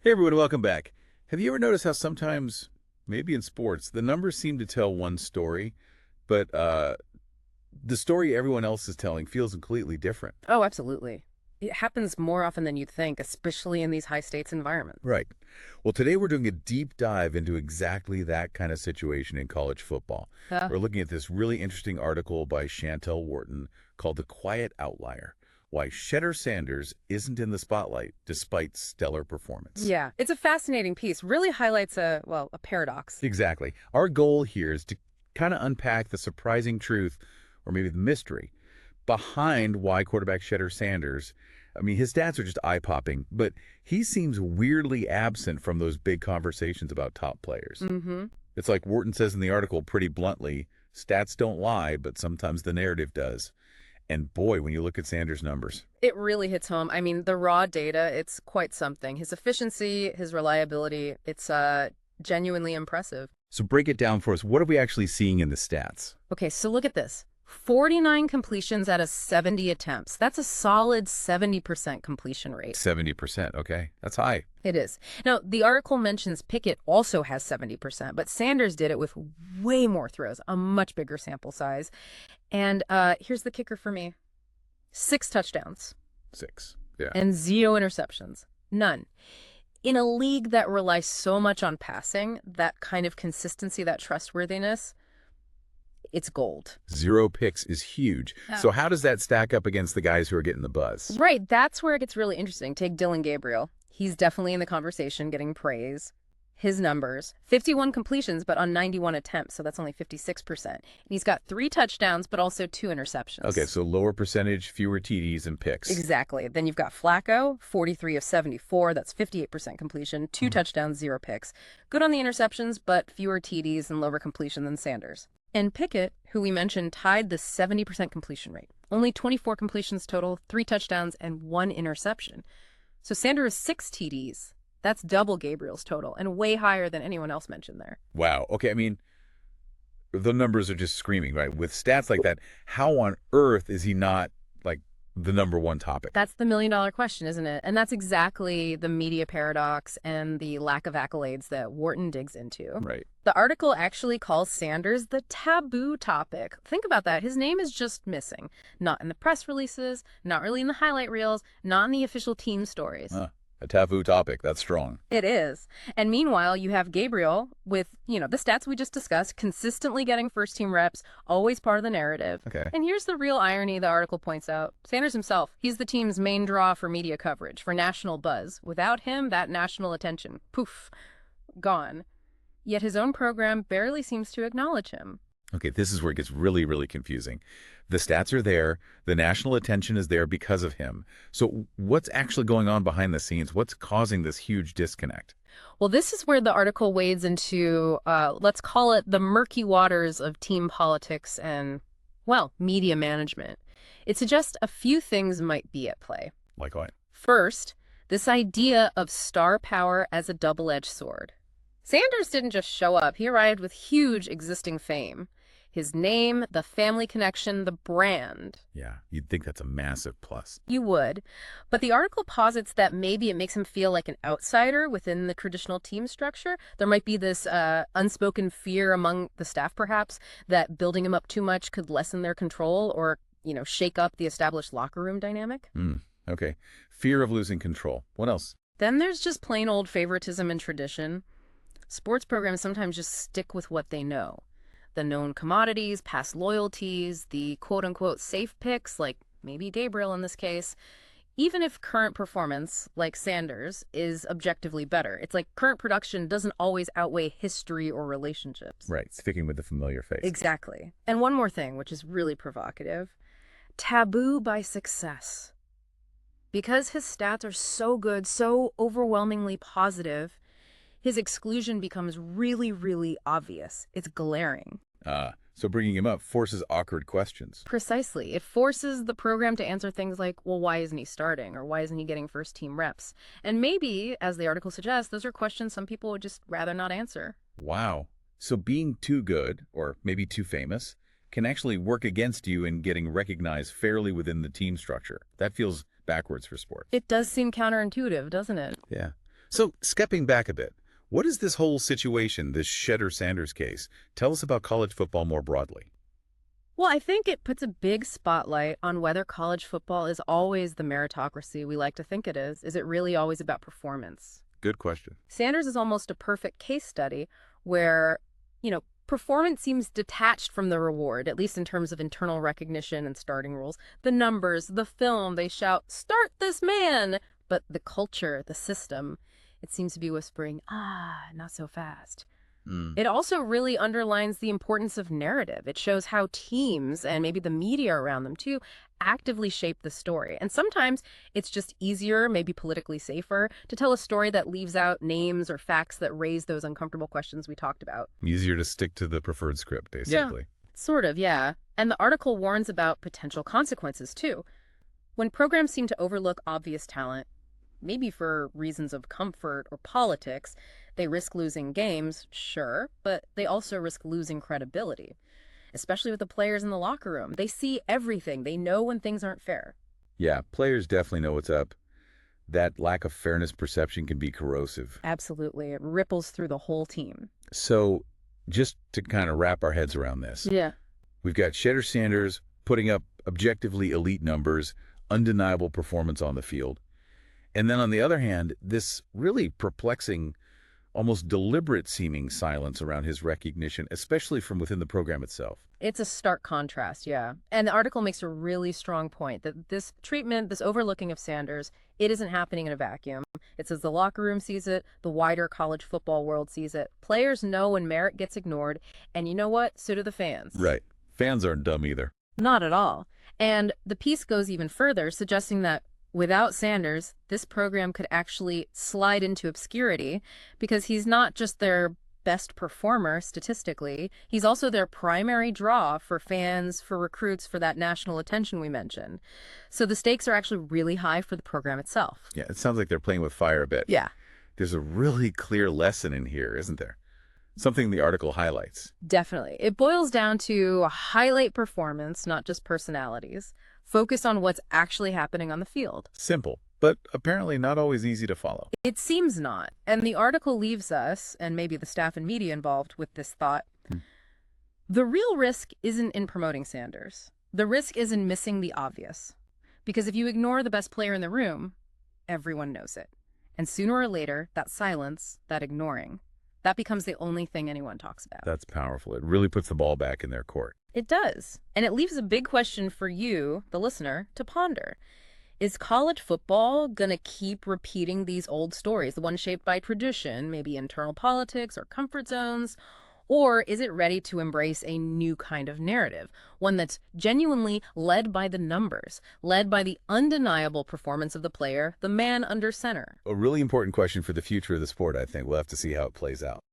Hey everyone, welcome back. Have you ever noticed how sometimes, maybe in sports, the numbers seem to tell one story, but the story everyone else is telling feels completely different? Oh, absolutely. It happens more often than you'd think, especially in these high stakes environments. Right. Well, today we're doing a deep dive into exactly that kind of situation in college football. Uh, We're looking at this really interesting article by Chantel Wharton called The Quiet Outlier: Why Shedeur Sanders Isn't in the Spotlight Despite Stellar Performance. yeah, it's a fascinating piece. Really highlights a paradox. Exactly. Our goal here is to kind of unpack the surprising truth, or maybe the mystery, behind why quarterback Shedeur Sanders, I mean, his stats are just eye-popping, but he seems weirdly absent from those big conversations about top players. Mm-hmm. It's like Wharton says in the article pretty bluntly, stats don't lie, but sometimes the narrative does. And boy, when you look at Sanders' numbers. It really hits home. I mean, the raw data, it's quite something. His efficiency, his reliability, it's genuinely impressive. So break it down for us. What are we actually seeing in the stats? Okay, so look at this. 49 completions out of 70 attempts. That's a solid 70% completion rate. 70%, okay. That's high. It is. Now, the article mentions Pickett also has 70%, but Sanders did it with way more throws, a much bigger sample size. And here's the kicker for me. 6 touchdowns 6. Yeah. and 0 interceptions. None. In a league that relies so much on passing, that kind of consistency, that trustworthiness, it's gold. 0 picks is huge. Yeah. So how does that stack up against the guys who are getting the buzz? Right, that's where it gets really interesting. Take Dylan Gabriel. He's definitely in the conversation, getting praise. His numbers, 51 completions, but on 91 attempts, so that's only 56%. And he's got 3 touchdowns, but also 2 interceptions. Okay, so lower percentage, fewer TDs and picks. Exactly. Then you've got Flacco, 43 of 74, that's 58% completion, 2 touchdowns, 0 picks. Good on the interceptions, but fewer TDs and lower completion than Sanders. And Pickett, who we mentioned, tied the 70% completion rate. Only 24 completions total, 3 touchdowns, and 1 interception. So Sanders 6 TDs. That's double Gabriel's total and way higher than anyone else mentioned there. Wow. Okay, I mean, the numbers are just screaming, right? With stats like that, how on earth is he not, like, the #1 topic? That's the million-dollar question, isn't it? And that's exactly the media paradox and the lack of accolades that Wharton digs into. Right. The article actually calls Sanders the taboo topic. Think about that. His name is just missing. Not in the press releases, not really in the highlight reels, not in the official team stories. A taboo topic. That's strong. It is. And meanwhile, you have Gabriel with, the stats we just discussed, consistently getting first-team reps, always part of the narrative. Okay. And here's the real irony the article points out. Sanders himself, he's the team's main draw for media coverage, for national buzz. Without him, that national attention, poof, gone. Yet his own program barely seems to acknowledge him. Okay, this is where it gets really, really confusing. The stats are there. The national attention is there because of him. So what's actually going on behind the scenes? What's causing this huge disconnect? Well, this is where the article wades into, let's call it the murky waters of team politics and, well, media management. It suggests a few things might be at play. Like what? First, this idea of star power as a double-edged sword. Sanders didn't just show up. He arrived with huge existing fame. His name, the family connection, the brand. Yeah, you'd think that's a massive plus. You would. But the article posits that maybe it makes him feel like an outsider within the traditional team structure. There might be this unspoken fear among the staff, perhaps, that building him up too much could lessen their control or, shake up the established locker room dynamic. Okay. Fear of losing control. What else? Then there's just plain old favoritism and tradition. Sports programs sometimes just stick with what they know. The known commodities, past loyalties, the quote-unquote safe picks, like maybe Gabriel in this case, even if current performance, like Sanders, is objectively better. It's like current production doesn't always outweigh history or relationships. Right, sticking with the familiar face. Exactly. And one more thing, which is really provocative. Taboo by success. Because his stats are so good, so overwhelmingly positive, his exclusion becomes really, really obvious. It's glaring. So bringing him up forces awkward questions. Precisely. It forces the program to answer things like, well, why isn't he starting? Or why isn't he getting first-team reps? And maybe, as the article suggests, those are questions some people would just rather not answer. Wow. So being too good, or maybe too famous, can actually work against you in getting recognized fairly within the team structure. That feels backwards for sports. It does seem counterintuitive, doesn't it? Yeah. So, stepping back a bit, what does this whole situation, this Shedeur Sanders case, tell us about college football more broadly? Well, I think it puts a big spotlight on whether college football is always the meritocracy we like to think it is. Is it really always about performance? Good question. Sanders is almost a perfect case study where, performance seems detached from the reward, at least in terms of internal recognition and starting rules. The numbers, the film, they shout, "Start this man!" But the culture, the system, it seems to be whispering, not so fast. Mm. It also really underlines the importance of narrative. It shows how teams and maybe the media around them too actively shape the story. And sometimes it's just easier, maybe politically safer, to tell a story that leaves out names or facts that raise those uncomfortable questions we talked about. Easier to stick to the preferred script, basically. Sort of, yeah. And the article warns about potential consequences too. When programs seem to overlook obvious talent, maybe for reasons of comfort or politics, they risk losing games, sure, but they also risk losing credibility, especially with the players in the locker room. They see everything. They know when things aren't fair. Yeah, players definitely know what's up. That lack of fairness perception can be corrosive. Absolutely. It ripples through the whole team. So, just to kind of wrap our heads around this, Yeah. we've got Shedeur Sanders putting up objectively elite numbers, undeniable performance on the field. And then on the other hand, this really perplexing, almost deliberate seeming silence around his recognition, especially from within the program itself. It's a stark contrast, yeah. And the article makes a really strong point that this treatment, this overlooking of Sanders, it isn't happening in a vacuum. It says the locker room sees it, the wider college football world sees it. Players know when merit gets ignored, and you know what? So do the fans. Right. Fans aren't dumb either. Not at all. And the piece goes even further, suggesting that without Sanders, this program could actually slide into obscurity because he's not just their best performer statistically, he's also their primary draw for fans, for recruits, for that national attention we mentioned. So the stakes are actually really high for the program itself. Yeah, it sounds like they're playing with fire a bit. Yeah, There's a really clear lesson in here, isn't there? Something the article highlights. definitely. It boils down to highlight performance, not just personalities. Focus on what's actually happening on the field. Simple, but apparently not always easy to follow. It seems not. And the article leaves us, and maybe the staff and media involved with this thought, the real risk isn't in promoting Sanders. The risk is in missing the obvious. Because if you ignore the best player in the room, everyone knows it. And sooner or later, that silence, that ignoring, that becomes the only thing anyone talks about. That's powerful. It really puts the ball back in their court. It does. And it leaves a big question for you, the listener, to ponder. Is college football going to keep repeating these old stories, the ones shaped by tradition, maybe internal politics or comfort zones? Or is it ready to embrace a new kind of narrative, one that's genuinely led by the numbers, led by the undeniable performance of the player, the man under center? A really important question for the future of the sport, I think. We'll have to see how it plays out.